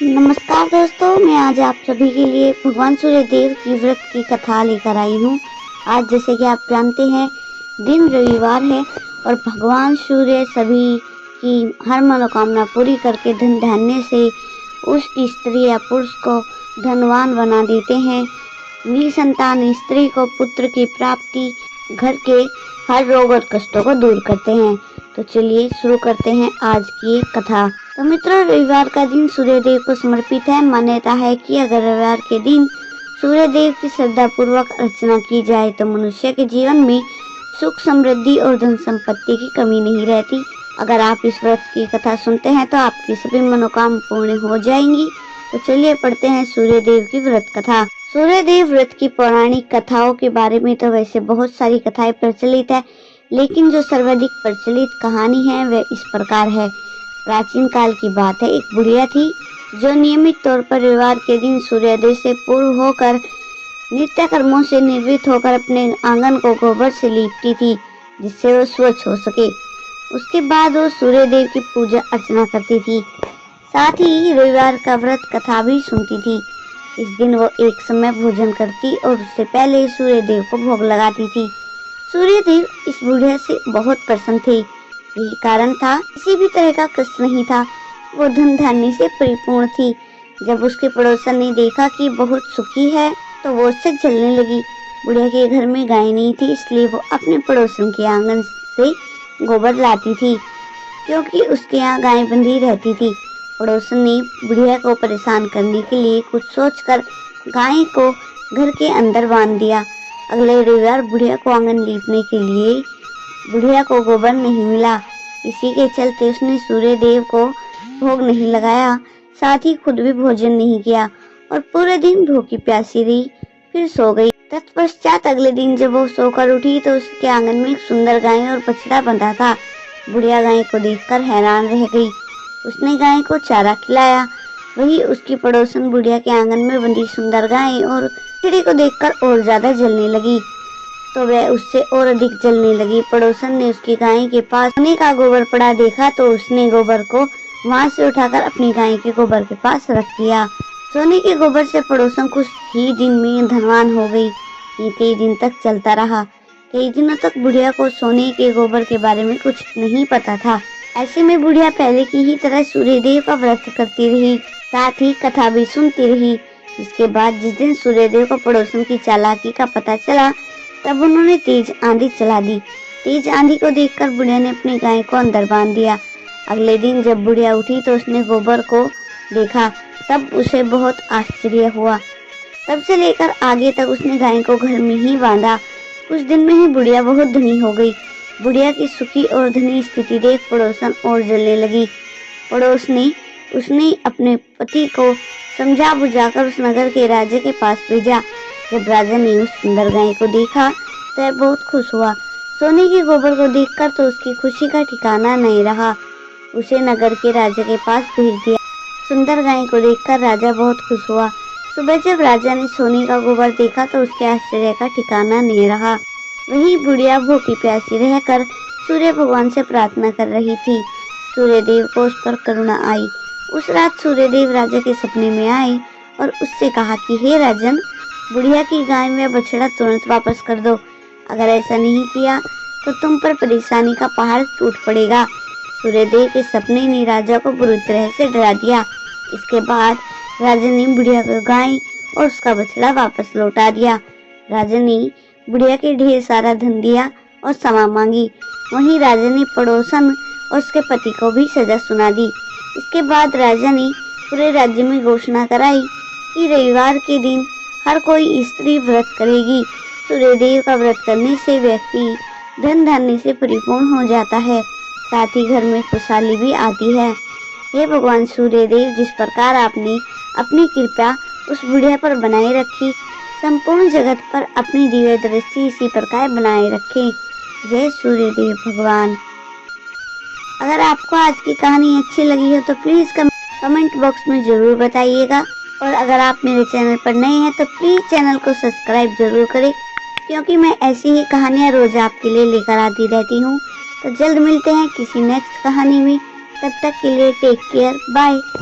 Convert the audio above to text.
नमस्कार दोस्तों, मैं आज आप सभी के लिए भगवान सूर्यदेव की व्रत की कथा लेकर आई हूँ। आज जैसे कि आप जानते हैं, दिन रविवार है और भगवान सूर्य सभी की हर मनोकामना पूरी करके धन धान्य से उस स्त्री या पुरुष को धनवान बना देते हैं। निसंतान स्त्री को पुत्र की प्राप्ति, घर के हर रोग और कष्टों को दूर करते हैं। तो चलिए शुरू करते हैं आज की कथा। तो मित्रों, रविवार का दिन सूर्यदेव को समर्पित है। मान्यता है कि अगर रविवार के दिन सूर्यदेव की श्रद्धा पूर्वक अर्चना की जाए तो मनुष्य के जीवन में सुख, समृद्धि और धन संपत्ति की कमी नहीं रहती। अगर आप इस व्रत की कथा सुनते हैं तो आपकी सभी मनोकामना पूर्ण हो जाएंगी। तो चलिए पढ़ते हैं सूर्यदेव की व्रत कथा। सूर्यदेव व्रत की पौराणिक कथाओं के बारे में तो वैसे बहुत सारी कथाएं प्रचलित है, लेकिन जो सर्वाधिक प्रचलित कहानी है वह इस प्रकार है। प्राचीन काल की बात है, एक बुढ़िया थी जो नियमित तौर पर रविवार के दिन सूर्योदय से पूर्व होकर नित्य कर्मों से निवृत्त होकर अपने आंगन को गोबर से लीपती थी, जिससे वो स्वच्छ हो सके। उसके बाद वो सूर्यदेव की पूजा अर्चना करती थी, साथ ही रविवार का व्रत कथा भी सुनती थी। इस दिन वो एक समय भोजन करती और उससे पहले सूर्यदेव को भोग लगाती थी। सूर्यदेव इस बुढ़िया से बहुत प्रसन्न थे। यही कारण था, किसी भी तरह का कष्ट नहीं था। वो धन धान्य से परिपूर्ण थी। जब उसके पड़ोसन ने देखा कि बहुत सुखी है तो वो उससे जलने लगी। बुढ़िया के घर में गाय नहीं थी, इसलिए वो अपने पड़ोसन के आंगन से गोबर लाती थी, क्योंकि उसके यहाँ गाय बंधी रहती थी। पड़ोसन ने बुढ़िया को परेशान करने के लिए कुछ सोचकर गाय को घर के अंदर बांध दिया। अगले रविवार बुढ़िया को आंगन लीपने के लिए बुढ़िया को गोबर नहीं मिला। इसी के चलते उसने सूर्यदेव को भोग नहीं लगाया, साथ ही खुद भी भोजन नहीं किया और पूरे दिन भूखी प्यासी रही, फिर सो गई। तत्पश्चात अगले दिन जब वो सोकर उठी तो उसके आंगन में एक सुंदर गाय और बछड़ा बंधा था। बुढ़िया गाय को देखकर हैरान रह गई। उसने गाय को चारा खिलाया। वही उसकी पड़ोसन बुढ़िया के आंगन में बंधी सुंदर गाय और बछड़े को देखकर और ज्यादा जलने लगी, तो वह उससे और अधिक जलने लगी। पड़ोसन ने उसकी गाय के पास सोने का गोबर पड़ा देखा तो उसने गोबर को वहां से उठाकर अपनी गाय के गोबर के पास रख दिया। सोने के गोबर से पड़ोसन कुछ ही दिन में धनवान हो गई। ये कई दिन तक चलता रहा। कई दिनों तक बुढ़िया को सोने के गोबर के बारे में कुछ नहीं पता था। ऐसे में बुढ़िया पहले की ही तरह सूर्यदेव का व्रत करती रही, साथ ही कथा भी सुनती रही। इसके बाद जिस दिन सूर्यदेव को पड़ोसन की चालाकी का पता चला, तब उन्होंने तेज आंधी चला दी। तेज आंधी को देखकर बुढ़िया ने अपनी गाय को अंदर बांध दिया। अगले दिन जब बुढ़िया उठी तो उसने गोबर को देखा, तब उसे बहुत आश्चर्य हुआ। तब से लेकर आगे तक उसने गाय को घर में ही बांधा। कुछ दिन में ही बुढ़िया बहुत धनी हो गई। बुढ़िया की सुखी और धनी स्थिति देख पड़ोसन और जलने लगी। पड़ोस ने उसने अपने पति को समझा बुझाकर उस नगर के राजा के पास भेजा। जब राजा ने उस सुंदर गाय को देखा तो वह बहुत खुश हुआ। सोने के गोबर को देखकर तो उसकी खुशी का ठिकाना नहीं रहा। उसे नगर के राजा के पास भेज दिया। सुंदर गाय को देखकर राजा बहुत खुश हुआ। सुबह जब राजा ने सोने का गोबर देखा तो उसके आश्चर्य का ठिकाना नहीं रहा। वही बुढ़िया भूखी प्यासी रहकर सूर्य भगवान से प्रार्थना कर रही थी। सूर्यदेव को उस पर करुणा आई। उस रात सूर्यदेव राजा के सपने में आए और उससे कहा कि हे राजन, बुढ़िया की गाय में बछड़ा तुरंत वापस कर दो। अगर ऐसा नहीं किया तो तुम पर परेशानी का पहाड़ टूट पड़ेगा। सूर्यदेव के सपने ने राजा को बुरी तरह से डरा दिया। इसके बाद राजा ने बुढ़िया को गाय और उसका बछड़ा वापस लौटा दिया। राजा ने बुढ़िया के ढेर सारा धन दिया और क्षमा मांगी। वहीं राजा ने पड़ोसन और उसके पति को भी सजा सुना दी। इसके बाद राजा ने पूरे राज्य में घोषणा कराई कि रविवार के दिन हर कोई स्त्री व्रत करेगी। सूर्यदेव का व्रत करने से व्यक्ति धन धान्य से परिपूर्ण हो जाता है, साथ ही घर में खुशहाली भी आती है। हे भगवान सूर्यदेव, जिस प्रकार आपने अपनी कृपा उस बुढ़िया पर बनाए रखी, संपूर्ण जगत पर अपनी दिव्य दृष्टि इसी प्रकार बनाए रखें। जय सूर्यदेव भगवान। अगर आपको आज की कहानी अच्छी लगी हो तो प्लीज कमेंट बॉक्स में जरूर बताइएगा, और अगर आप मेरे चैनल पर नए हैं तो प्लीज चैनल को सब्सक्राइब जरूर करें, क्योंकि मैं ऐसी ही कहानियाँ रोज आपके लिए लेकर आती रहती हूँ। तो जल्द मिलते हैं किसी नेक्स्ट कहानी में। तब तक के लिए टेक केयर, बाय।